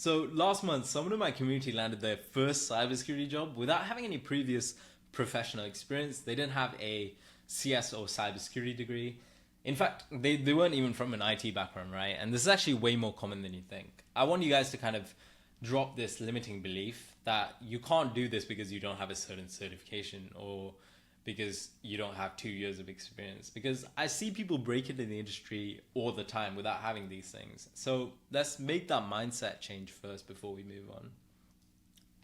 So last month, someone in my community landed their first cybersecurity job without having any previous professional experience. They didn't have a CS or cybersecurity degree. In fact, they weren't even from an IT background, right? And this is actually way more common than you think. I want you guys to kind of drop this limiting belief that you can't do this because you don't have a certain certification or because you don't have 2 years of experience, because I see people break into the industry all the time without having these things. So let's make that mindset change first before we move on.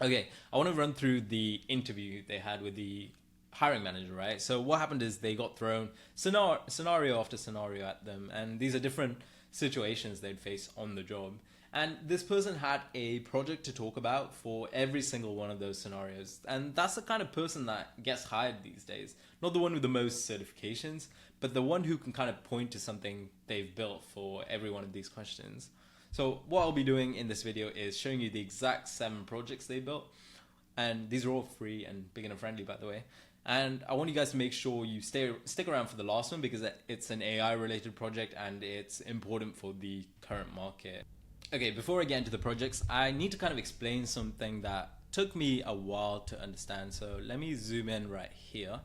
Okay, I want to run through the interview they had with the hiring manager, right? So what happened is they got thrown scenario after scenario at them, and these are different situations they'd face on the job. And this person had a project to talk about for every single one of those scenarios. And that's the kind of person that gets hired these days. Not the one with the most certifications, but the one who can kind of point to something they've built for every one of these questions. So what I'll be doing in this video is showing you the exact 7 projects they built. And these are all free and beginner friendly, by the way. And I want you guys to make sure you stick around for the last one, because it's an AI related project and it's important for the current market. Okay, before I get into the projects, I need to kind of explain something that took me a while to understand. So let me zoom in right here.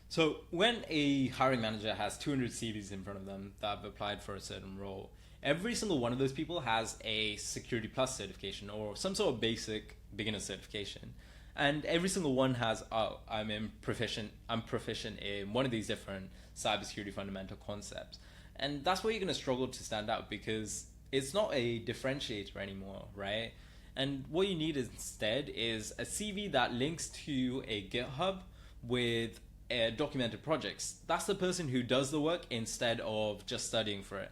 So when a hiring manager has 200 CVs in front of them that have applied for a certain role, every single one of those people has a Security Plus certification or some sort of basic beginner certification. And every single one has, I'm proficient in one of these different cybersecurity fundamental concepts. And that's where you're going to struggle to stand out, because it's not a differentiator anymore, right? And what you need instead is a CV that links to a GitHub with documented projects. That's the person who does the work instead of just studying for it.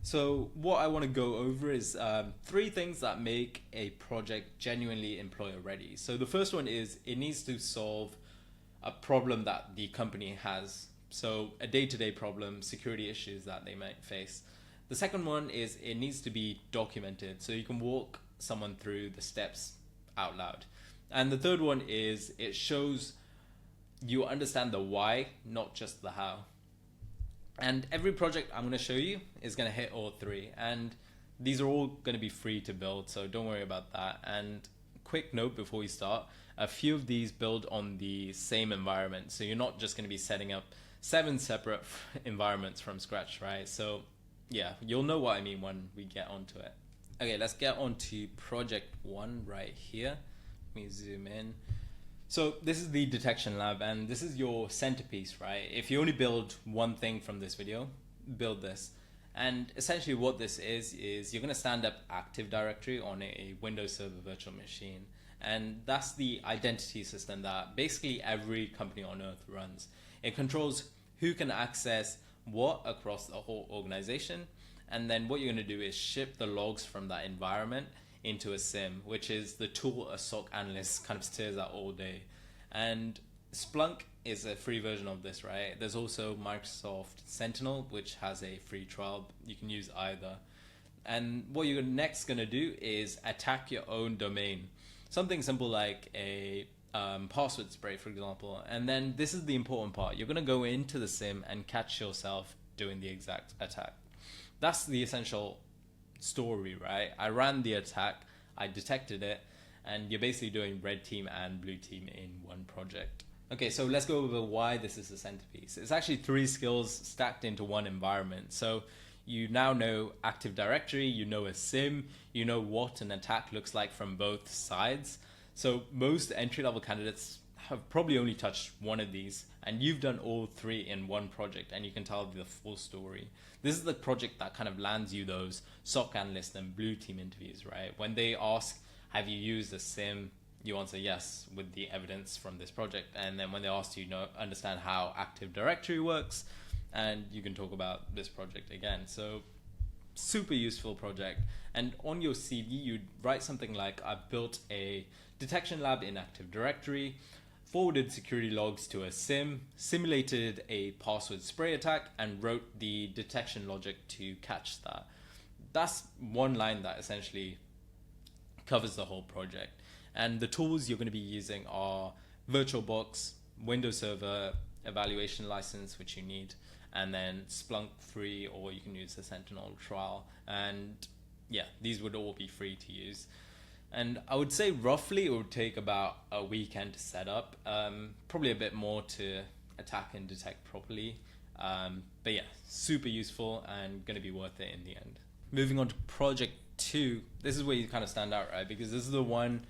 So what I want to go over is 3 things that make a project genuinely employer ready. So the first one is it needs to solve a problem that the company has. So a day-to-day problem, security issues that they might face. The second one is it needs to be documented, so you can walk someone through the steps out loud. And the third one is it shows you understand the why, not just the how. And every project I'm going to show you is going to hit all 3. And these are all going to be free to build, so don't worry about that. And quick note before we start, a few of these build on the same environment. So you're not just going to be setting up 7 separate environments from scratch, right? So yeah, you'll know what I mean when we get onto it. Okay, let's get on to project 1 right here. Let me zoom in. So this is the detection lab, and this is your centerpiece, right? If you only build one thing from this video, build this. And essentially what this is you're going to stand up Active Directory on a Windows Server virtual machine. And that's the identity system that basically every company on earth runs. It controls who can access what across the whole organization, and then what you're going to do is ship the logs from that environment into a SIM, which is the tool a SOC analyst kind of stares at all day. And Splunk is a free version of this, right? There's also Microsoft Sentinel, which has a free trial. You can use either. And what you're next going to do is attack your own domain. Something simple like a password spray, for example. And then this is the important part. You're going to go into the SIM and catch yourself doing the exact attack. That's the essential story, right? I ran the attack, I detected it, and you're basically doing red team and blue team in one project. Okay, so let's go over why this is a centerpiece. It's actually 3 skills stacked into one environment. So you now know Active Directory, you know a SIM, you know what an attack looks like from both sides. So most entry-level candidates have probably only touched one of these, and you've done all 3 in one project, and you can tell the full story. This is the project that kind of lands you those SOC analyst and blue team interviews, right? When they ask, have you used a SIM? You answer yes with the evidence from this project. And then when they ask you, understand how Active Directory works, and you can talk about this project again. So super useful project. And on your CV, you'd write something like, I've built a detection lab in Active Directory, forwarded security logs to a SIM, simulated a password spray attack, and wrote the detection logic to catch that. That's one line that essentially covers the whole project. And the tools you're going to be using are VirtualBox, Windows Server evaluation license, which you need, and then Splunk free, or you can use the Sentinel trial. And yeah, these would all be free to use. And I would say roughly it would take about a weekend to set up, probably a bit more to attack and detect properly. But yeah, super useful and going to be worth it in the end. Moving on to project 2, this is where you kind of stand out, right? Because this is the one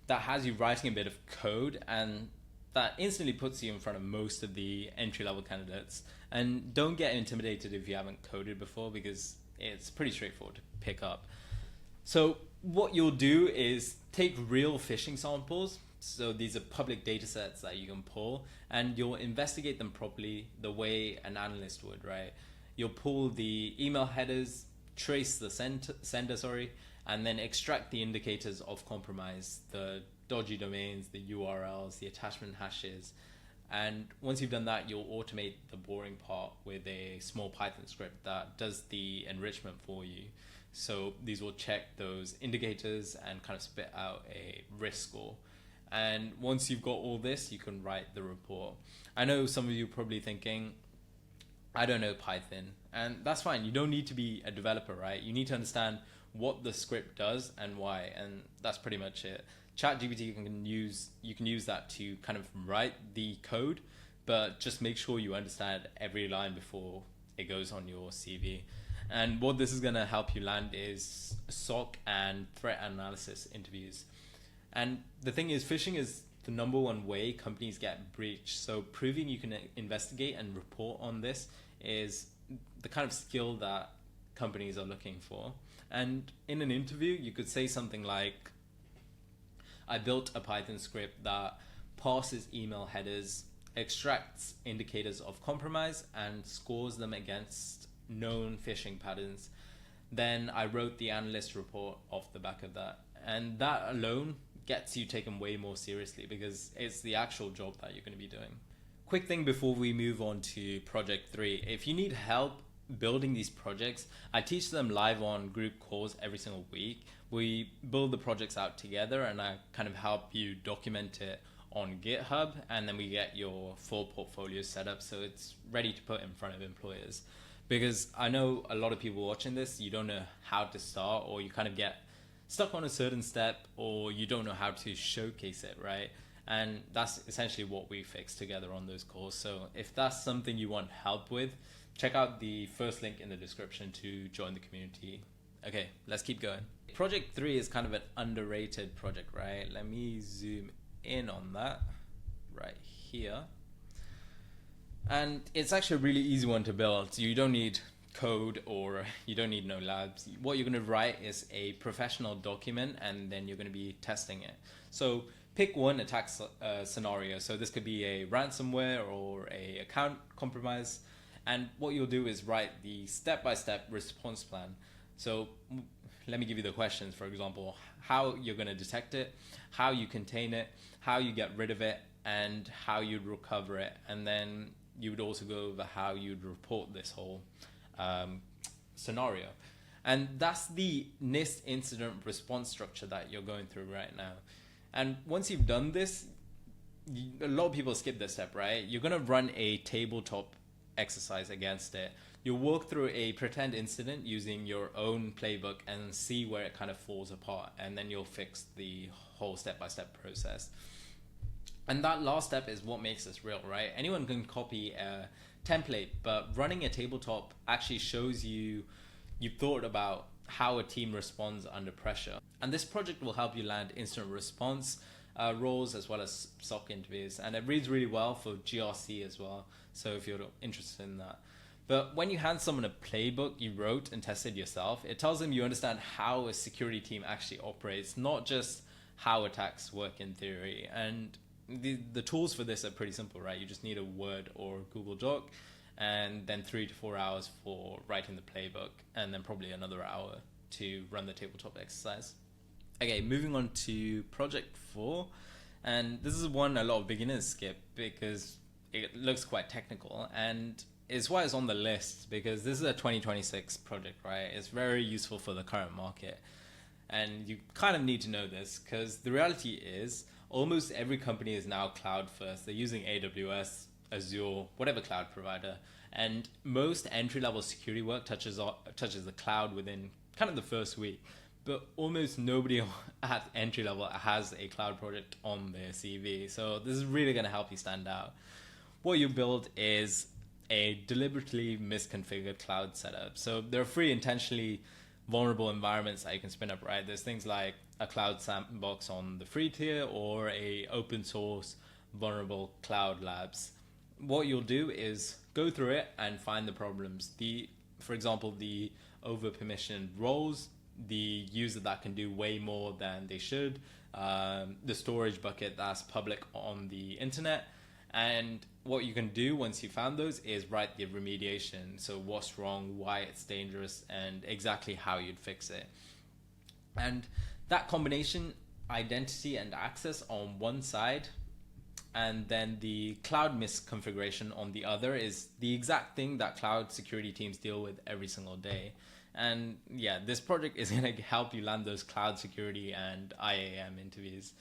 that has you writing a bit of code, and that instantly puts you in front of most of the entry-level candidates. And don't get intimidated if you haven't coded before, because it's pretty straightforward to pick up. So what you'll do is take real phishing samples. So these are public data sets that you can pull, and you'll investigate them properly the way an analyst would, right? You'll pull the email headers, trace the sender, and then extract the indicators of compromise, the dodgy domains, the URLs, the attachment hashes. And once you've done that, you'll automate the boring part with a small Python script that does the enrichment for you. So these will check those indicators and kind of spit out a risk score. And once you've got all this, you can write the report. I know some of you are probably thinking, I don't know Python. And that's fine. You don't need to be a developer, right? You need to understand what the script does and why. And that's pretty much it. ChatGPT you can use that to kind of write the code, but just make sure you understand every line before it goes on your CV. And what this is going to help you land is SOC and threat analysis interviews. And the thing is, phishing is the number one way companies get breached. So proving you can investigate and report on this is the kind of skill that companies are looking for. And in an interview, you could say something like, I built a Python script that parses email headers, extracts indicators of compromise, and scores them against known phishing patterns. Then I wrote the analyst report off the back of that. And that alone gets you taken way more seriously because it's the actual job that you're going to be doing. Quick thing before we move on to project 3. If you need help building these projects, I teach them live on group calls every single week. We build the projects out together and I kind of help you document it on GitHub, and then we get your full portfolio set up so it's ready to put in front of employers. Because I know a lot of people watching this, you don't know how to start, or you kind of get stuck on a certain step, or you don't know how to showcase it, right? And that's essentially what we fix together on those calls. So if that's something you want help with, check out the first link in the description to join the community. Okay, let's keep going. Project 3 is kind of an underrated project, right? Let me zoom in on that right here. And it's actually a really easy one to build. So you don't need code or you don't need no labs. What you're going to write is a professional document, and then you're going to be testing it. So pick one attack scenario. So this could be a ransomware or a account compromise. And what you'll do is write the step-by-step response plan. So let me give you the questions. For example, how you're going to detect it, how you contain it, how you get rid of it, and how you'd recover it. And then you would also go over how you'd report this whole scenario. And that's the NIST incident response structure that you're going through right now. And once you've done this, a lot of people skip this step, right? You're going to run a tabletop exercise against it. You'll walk through a pretend incident using your own playbook and see where it kind of falls apart, and then you'll fix the whole step-by-step process. And that last step is what makes this real, right? Anyone can copy a template, but running a tabletop actually shows you thought about how a team responds under pressure. And this project will help you land incident response roles as well as SOC interviews, and it reads really well for GRC as well, so if you're interested in that. But when you hand someone a playbook you wrote and tested yourself, it tells them you understand how a security team actually operates, not just how attacks work in theory. And the tools for this are pretty simple, right? You just need a Word or Google Doc, and then 3 to 4 hours for writing the playbook, and then probably another hour to run the tabletop exercise. Okay, moving on to project 4. And this is one a lot of beginners skip because it looks quite technical, and it's why it's on the list, because this is a 2026 project, right? It's very useful for the current market. And you kind of need to know this because the reality is almost every company is now cloud first. They're using AWS, Azure, whatever cloud provider. And most entry-level security work touches the cloud within kind of the first week. But almost nobody at entry level has a cloud project on their CV. So this is really going to help you stand out. What you build is a deliberately misconfigured cloud setup. So there are three intentionally vulnerable environments that you can spin up, right? There's things like a cloud sandbox on the free tier or a open source vulnerable cloud labs. What you'll do is go through it and find the problems. For example, the over permissioned roles, the user that can do way more than they should, the storage bucket that's public on the internet. And what you can do once you found those is write the remediation. So what's wrong, why it's dangerous, and exactly how you'd fix it. And that combination, identity and access on one side, and then the cloud misconfiguration on the other, is the exact thing that cloud security teams deal with every single day. And yeah, this project is going to help you land those cloud security and IAM interviews.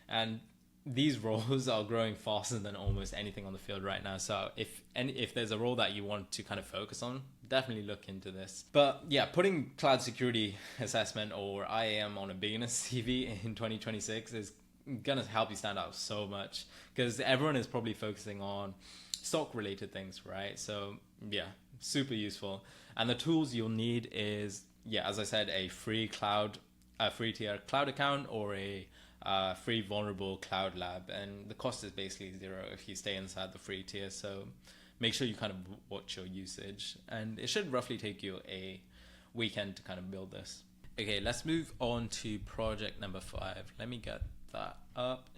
And these roles are growing faster than almost anything on the field right now. So if there's a role that you want to kind of focus on, definitely look into this. But yeah, putting cloud security assessment or IAM on a beginner's CV in 2026 is gonna help you stand out so much, because everyone is probably focusing on stock related things, right? So yeah, super useful. And the tools you'll need is, yeah, as I said, a free tier cloud account or a free vulnerable cloud lab, and the cost is basically zero if you stay inside the free tier. So make sure you kind of watch your usage, and it should roughly take you a weekend to kind of build this. Okay, let's move on to project number 5. Let me get that up.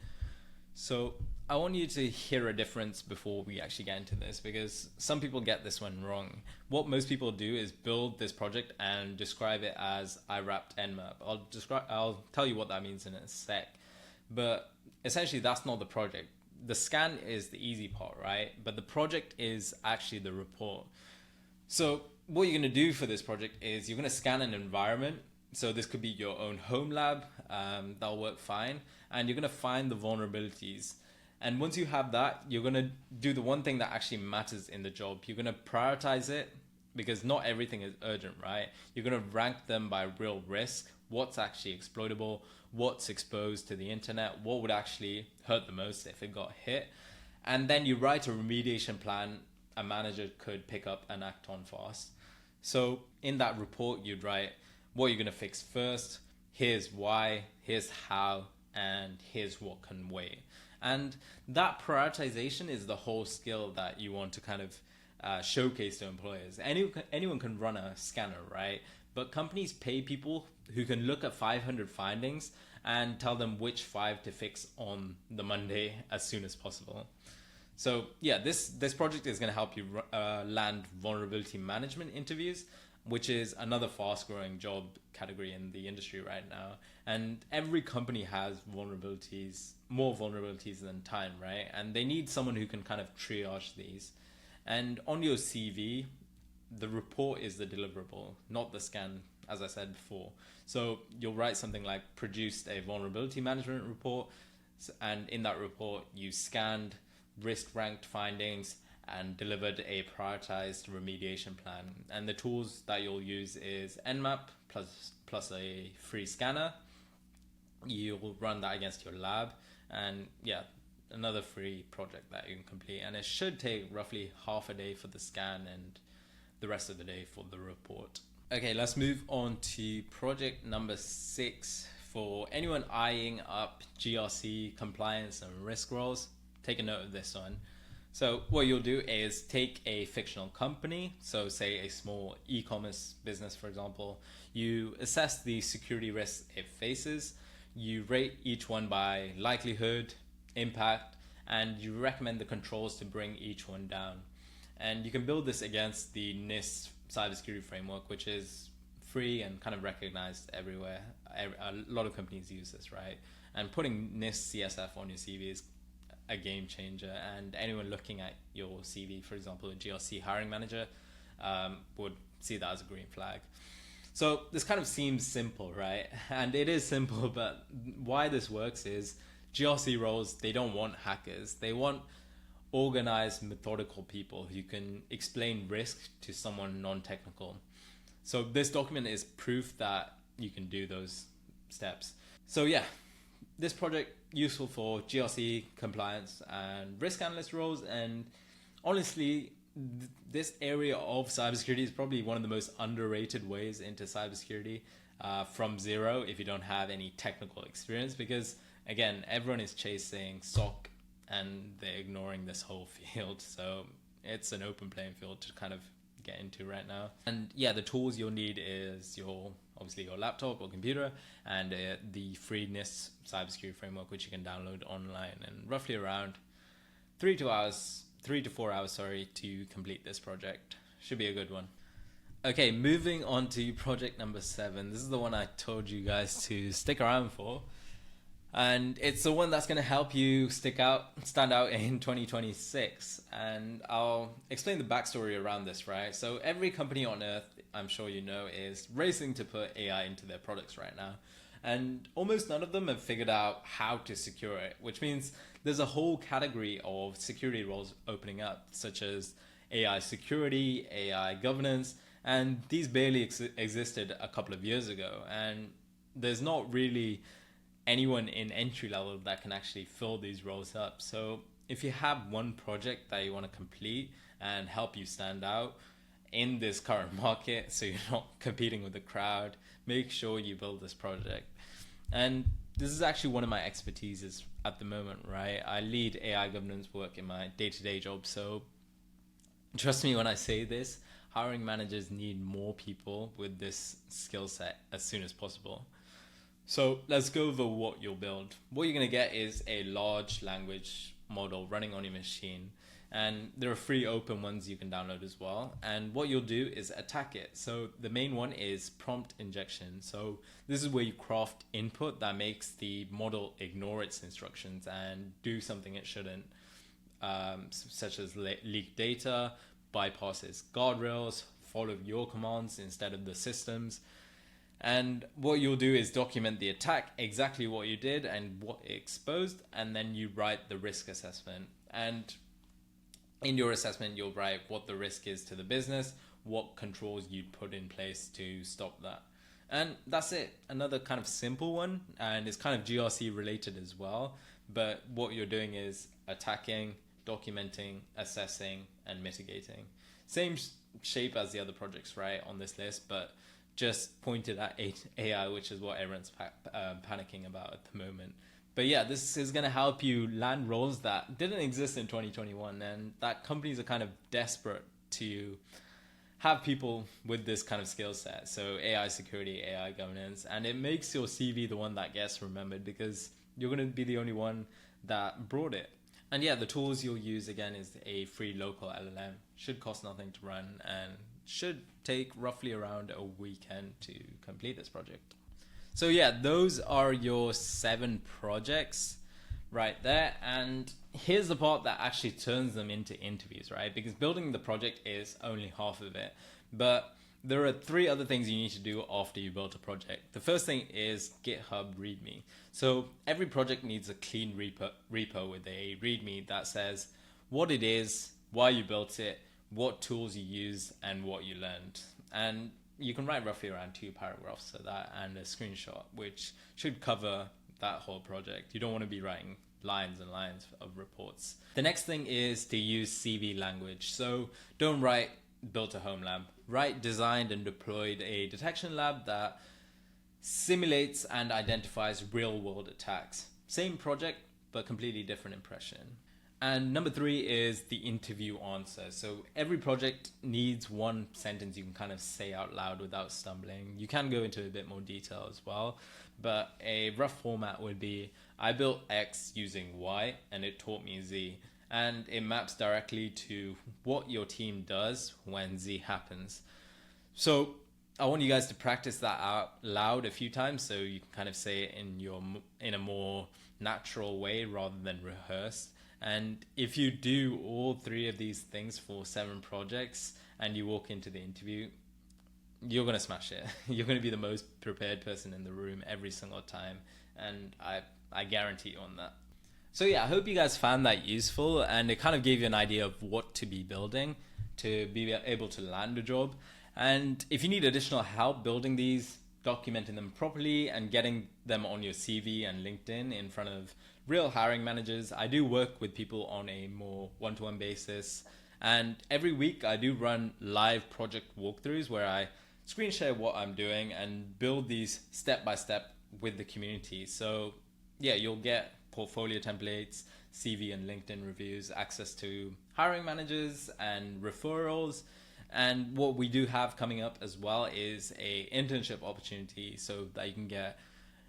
So I want you to hear a difference before we actually get into this, because some people get this one wrong. What most people do is build this project and describe it as I wrapped Nmap. I'll tell you what that means in a sec. But essentially that's not the project. The scan is the easy part, right? But the project is actually the report. So what you're going to do for this project is you're going to scan an environment. So this could be your own home lab, that'll work fine. And you're going to find the vulnerabilities. And once you have that, you're going to do the one thing that actually matters in the job. You're going to prioritize it, because not everything is urgent, right? You're going to rank them by real risk. What's actually exploitable? What's exposed to the internet? What would actually hurt the most if it got hit? And then you write a remediation plan a manager could pick up and act on fast. So in that report, you'd write what you're going to fix first, here's why, here's how, and here's what can wait. And that prioritization is the whole skill that you want to kind of showcase to employers. Anyone can run a scanner, right? But companies pay people who can look at 500 findings and tell them which 5 to fix on the Monday as soon as possible. So yeah, this project is going to help you land vulnerability management interviews, which is another fast growing job category in the industry right now. And every company has vulnerabilities, more vulnerabilities than time, right? And they need someone who can kind of triage these. And on your CV, the report is the deliverable, not the scan, as I said before. So you'll write something like produced a vulnerability management report. And in that report, you scanned risk ranked findings and delivered a prioritized remediation plan. And the tools that you'll use is Nmap plus a free scanner. You'll run that against your lab, and yeah, another free project that you can complete. And it should take roughly half a day for the scan and the rest of the day for the report. Okay, let's move on to project number 6. For anyone eyeing up GRC compliance and risk roles, take a note of this one. So what you'll do is take a fictional company, so say a small e-commerce business, for example. You assess the security risks it faces, you rate each one by likelihood, impact, and you recommend the controls to bring each one down. And you can build this against the NIST cybersecurity framework, which is free and kind of recognized everywhere. A lot of companies use this, right? And putting NIST CSF on your CV is a game changer, and anyone looking at your CV, for example, a GRC hiring manager, would see that as a green flag. So this kind of seems simple, right? And it is simple, but why this works is GRC roles, they don't want hackers. They want organized, methodical people who can explain risk to someone non-technical. So this document is proof that you can do those steps. So yeah, this project useful for GRC compliance and risk analyst roles. And honestly, this area of cybersecurity is probably one of the most underrated ways into cybersecurity from zero if you don't have any technical experience, because again, everyone is chasing SOC and they're ignoring this whole field. So it's an open playing field to kind of get into right now. And yeah, the tools you'll need is obviously your laptop or computer, and the free NIST cybersecurity framework, which you can download online, and roughly around 3 to 4 hours, to complete this project. Should be a good one. Okay, moving on to project number 7. This is the one I told you guys to stick around for. And it's the one that's going to help you stand out in 2026. And I'll explain the backstory around this, right? So every company on earth, I'm sure you know, is racing to put AI into their products right now. And almost none of them have figured out how to secure it, which means there's a whole category of security roles opening up, such as AI security, AI governance, and these barely existed a couple of years ago. And there's not really anyone in entry level that can actually fill these roles up. So if you have one project that you want to complete and help you stand out in this current market, so you're not competing with the crowd, make sure you build this project. And this is actually one of my expertises at the moment, right? I lead AI governance work in my day-to-day job. So trust me when I say this, hiring managers need more people with this skill set as soon as possible. So let's go over what you'll build. What you're going to get is a large language model running on your machine. And there are free open ones you can download as well. And what you'll do is attack it. So the main one is prompt injection. So this is where you craft input that makes the model ignore its instructions and do something it shouldn't, such as leak data, bypass its guardrails, follow your commands instead of the system's. And what you'll do is document the attack, exactly what you did and what it exposed, and then you write the risk assessment. And in your assessment, you'll write what the risk is to the business, what controls you'd put in place to stop that. And that's it. Another kind of simple one, and it's kind of GRC related as well. But what you're doing is attacking, documenting, assessing, and mitigating. Same shape as the other projects, right, on this list, but just pointed at AI, which is what everyone's panicking about at the moment. But yeah, this is going to help you land roles that didn't exist in 2021, and that companies are kind of desperate to have people with this kind of skill set. So AI security, AI governance, and it makes your CV the one that gets remembered because you're going to be the only one that brought it. And yeah, the tools you'll use again is a free local LLM. Should cost nothing to run and should take roughly around a weekend to complete this project. So yeah, those are your 7 projects right there. And here's the part that actually turns them into interviews, right? Because building the project is only half of it. But there are 3 other things you need to do after you build a project. The first thing is GitHub README. So every project needs a clean repo with a README that says what it is, why you built it, what tools you use, and what you learned. And you can write roughly around 2 paragraphs of that and a screenshot, which should cover that whole project. You don't want to be writing lines and lines of reports. The next thing is to use CV language. So don't write built a home lab. Write designed and deployed a detection lab that simulates and identifies real world attacks. Same project, but completely different impression. And number 3 is the interview answer. So every project needs one sentence you can kind of say out loud without stumbling. You can go into a bit more detail as well, but a rough format would be, I built X using Y and it taught me Z. And it maps directly to what your team does when Z happens. So I want you guys to practice that out loud a few times so you can kind of say it in a more natural way rather than rehearsed. And if you do all 3 of these things for 7 projects and you walk into the interview, you're going to smash it. You're going to be the most prepared person in the room every single time. And I guarantee you on that. So yeah, I hope you guys found that useful and it kind of gave you an idea of what to be building to be able to land a job. And if you need additional help building these, documenting them properly, and getting them on your CV and LinkedIn in front of real hiring managers, I do work with people on a more one-to-one basis. And every week I do run live project walkthroughs where I screen share what I'm doing and build these step by step with the community. So yeah, you'll get portfolio templates, CV and LinkedIn reviews, access to hiring managers and referrals. And what we do have coming up as well is a internship opportunity so that you can get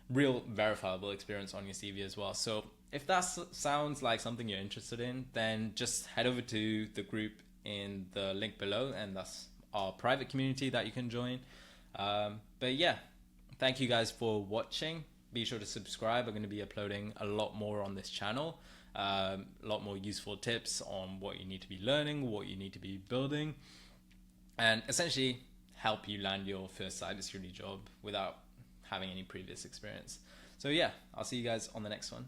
real verifiable experience on your CV as well. So if that sounds like something you're interested in, then just head over to the group in the link below, and that's our private community that you can join. But yeah, thank you guys for watching. Be sure to subscribe. I'm going to be uploading a lot more on this channel, a lot more useful tips on what you need to be learning, what you need to be building, and essentially help you land your first cybersecurity job without having any previous experience. So yeah, I'll see you guys on the next one.